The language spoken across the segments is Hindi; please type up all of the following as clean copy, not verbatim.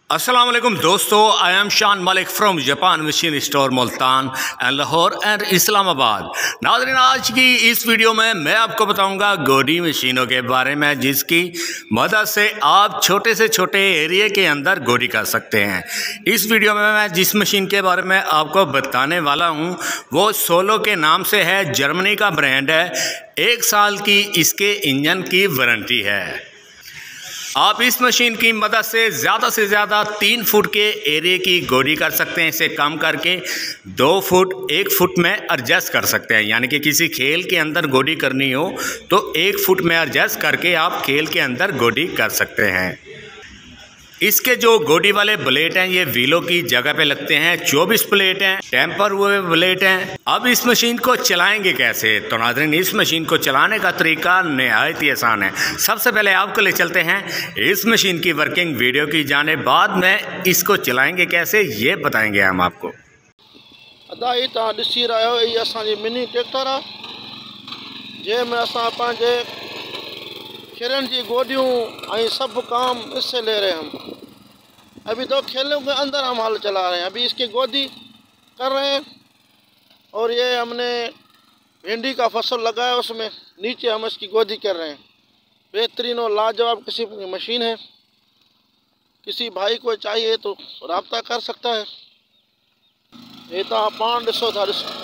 अस्सलाम वालेकुम दोस्तों, आई एम शान Malik from Japan machine store Multan and Lahore and Islamabad. नाज़रीन, आज की इस वीडियो में मैं आपको बताऊंगा गोडी मशीनों के बारे में, जिसकी मदद से आप छोटे से छोटे एरिया के अंदर गोडी कर सकते हैं। इस वीडियो में मैं जिस मशीन के बारे में आपको बताने वाला हूं वो सोलो के नाम से है, जर्मनी का ब्रांड है। 1 साल की इसके इंजन की वारंटी है। आप इस मशीन की मदद से ज़्यादा 3 फुट के एरिया की गोडी कर सकते हैं। इसे कम करके 2 फुट 1 फुट में एडजस्ट कर सकते हैं। यानी कि किसी खेल के अंदर गोडी करनी हो तो 1 फुट में एडजस्ट करके आप खेल के अंदर गोडी कर सकते हैं। इसके जो गोडी वाले ब्लेड हैं ये व्हीलों की जगह पे लगते हैं। 24 प्लेट हैं, टेम्पर हुए ब्लेड हैं। अब इस मशीन को चलाएंगे कैसे? तो नाज़रीन, इस मशीन को चलाने का तरीका निहायत ही आसान है। सबसे पहले आपको ले चलते हैं इस मशीन की वर्किंग वीडियो की जाने, बाद में इसको चलाएंगे कैसे ये बताएंगे हम आपको। अदाई तव्हां ॾिसी रहिया आहियो, इहा असांजी मिनी ट्रैक्टर आहे जंहिंमें असां पंहिंजे खिरन की गोदियों और सब काम इससे ले रहे हैं हम। अभी 2 खेलों के अंदर हम हल चला रहे हैं। अभी इसकी गोदी कर रहे हैं और ये हमने भिंडी का फसल लगाया, उसमें नीचे हम इसकी गोदी कर रहे हैं। बेहतरीन और लाजवाब किस्म की मशीन है। किसी भाई को चाहिए तो रब्ता कर सकता है। ये तो पान ॾिसो था, ॾिसो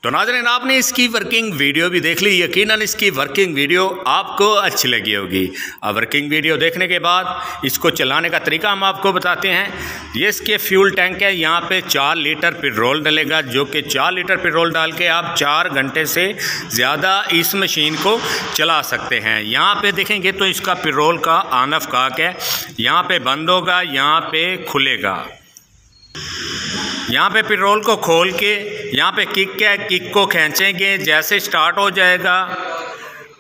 तो नाज़रीन, आपने इसकी वर्किंग वीडियो भी देख ली। यकीनन इसकी वर्किंग वीडियो आपको अच्छी लगी होगी। अब वर्किंग वीडियो देखने के बाद इसको चलाने का तरीका हम आपको बताते हैं। ये इसके फ्यूल टैंक है। यहाँ पे 4 लीटर पेट्रोल डलेगा, जो कि 4 लीटर पेट्रोल डाल के आप 4 घंटे से ज़्यादा इस मशीन को चला सकते हैं। यहाँ पे देखेंगे तो इसका पेट्रोल का ऑन ऑफ कॉक है। यहाँ पे बंद होगा, यहाँ पे खुलेगा। यहाँ पे पेट्रोल को खोल के यहाँ पे किक है, किक को खींचेंगे। जैसे स्टार्ट हो जाएगा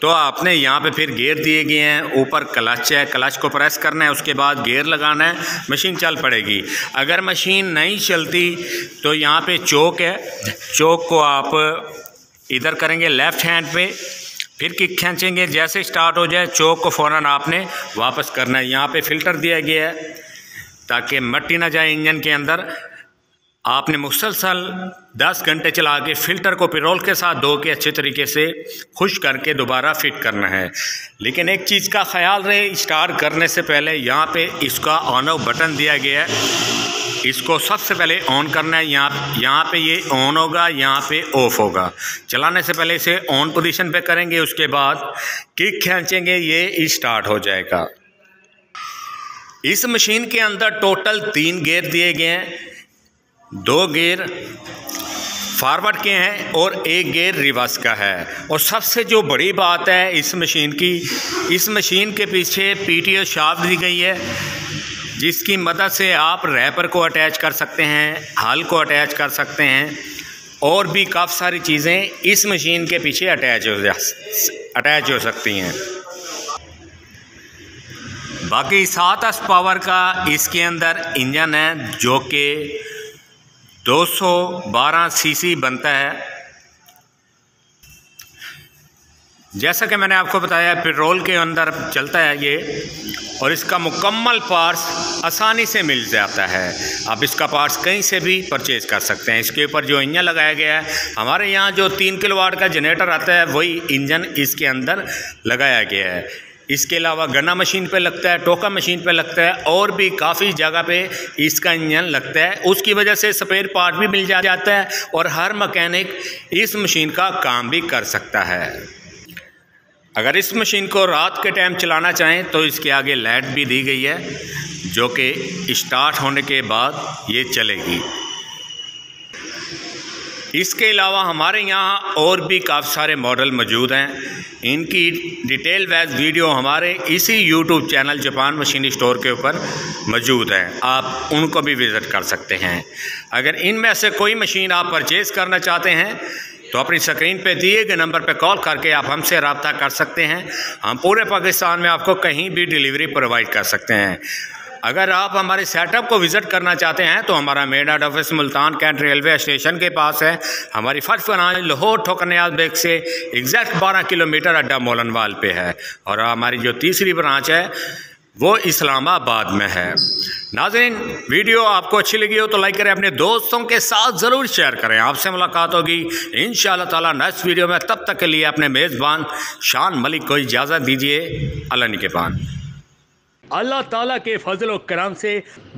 तो आपने यहाँ पे फिर गियर दिए गए हैं। ऊपर क्लच है, क्लच को प्रेस करना है, उसके बाद गियर लगाना है, मशीन चल पड़ेगी। अगर मशीन नहीं चलती तो यहाँ पे चोक है, चोक को आप इधर करेंगे लेफ़्ट हैंड पे, फिर किक खींचेंगे। जैसे स्टार्ट हो जाए चोक को फ़ौरन आपने वापस करना है। यहाँ पे फ़िल्टर दिया गया है ताकि मट्टी ना जाए इंजन के अंदर। आपने मुसलसल 10 घंटे चला के फ़िल्टर को पेट्रोल के साथ धो के अच्छे तरीके से खुश करके दोबारा फिट करना है। लेकिन एक चीज़ का ख्याल रहे, स्टार्ट करने से पहले यहाँ पे इसका ऑन ऑफ बटन दिया गया है, इसको सबसे पहले ऑन करना है। यहाँ पे ये ऑन होगा, यहाँ पे ऑफ होगा। चलाने से पहले इसे ऑन पोजीशन पे करेंगे, उसके बाद किक खींचेंगे, ये स्टार्ट हो जाएगा। इस मशीन के अंदर टोटल 3 गियर दिए गए हैं। 2 गियर फॉरवर्ड के हैं और 1 गियर रिवर्स का है। और सबसे जो बड़ी बात है इस मशीन की, इस मशीन के पीछे पीटीओ शाफ्ट दी गई है, जिसकी मदद से आप रैपर को अटैच कर सकते हैं, हल को अटैच कर सकते हैं, और भी काफ़ी सारी चीज़ें इस मशीन के पीछे अटैच हो सकती हैं। बाकी 7 पावर का इसके अंदर इंजन है, जो कि 212 सीसी बनता है। जैसा कि मैंने आपको बताया पेट्रोल के अंदर चलता है ये, और इसका मुकम्मल पार्ट्स आसानी से मिल जाता है। आप इसका पार्ट्स कहीं से भी परचेज़ कर सकते हैं। इसके ऊपर जो इंजन लगाया गया है, हमारे यहाँ जो 3 किलोवाट का जनरेटर आता है वही इंजन इसके अंदर लगाया गया है। इसके अलावा गन्ना मशीन पे लगता है, टोका मशीन पे लगता है, और भी काफ़ी जगह पे इसका इंजन लगता है। उसकी वजह से स्पेयर पार्ट भी मिल जाता है और हर मैकेनिक इस मशीन का काम भी कर सकता है। अगर इस मशीन को रात के टाइम चलाना चाहें तो इसके आगे लाइट भी दी गई है, जो कि स्टार्ट होने के बाद ये चलेगी। इसके अलावा हमारे यहाँ और भी काफ़ी सारे मॉडल मौजूद हैं। इनकी डिटेल वाइज वीडियो हमारे इसी YouTube channel Japan machine store के ऊपर मौजूद है, आप उनको भी विज़िट कर सकते हैं। अगर इनमें से कोई मशीन आप परचेज़ करना चाहते हैं तो अपनी स्क्रीन पे दिए गए नंबर पे कॉल करके आप हमसे रब्ता कर सकते हैं। हम पूरे पाकिस्तान में आपको कहीं भी डिलीवरी प्रोवाइड कर सकते हैं। अगर आप हमारे सेटअप को विज़िट करना चाहते हैं तो हमारा main head office Multan cantt railway station के पास है। हमारी फर्स्ट ब्रांच लाहौर ठोकरनियाज़ बेग से एग्जैक्ट 12 किलोमीटर अड्डा मोलनवाल पे है और हमारी जो तीसरी ब्रांच है वो इस्लामाबाद में है। नाज़रीन, वीडियो आपको अच्छी लगी हो तो लाइक करें, अपने दोस्तों के साथ ज़रूर शेयर करें। आपसे मुलाकात होगी इंशाअल्लाह ताला नेक्स्ट वीडियो में। तब तक के लिए अपने मेज़बान शान मलिक को इजाज़त दीजिए। अल्लाह निगहबान। अल्लाह ताला के फजल व करम से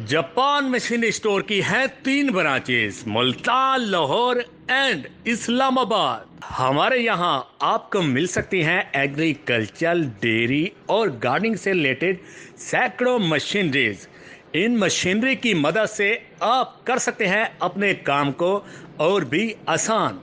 जापान मशीन स्टोर की हैं 3 ब्रांचेस, मुल्तान, लाहौर एंड इस्लामाबाद। हमारे यहाँ आपको मिल सकती हैं एग्रीकल्चर, डेयरी और गार्डनिंग से रिलेटेड सैकड़ों मशीनरीज। इन मशीनरी की मदद से आप कर सकते हैं अपने काम को और भी आसान।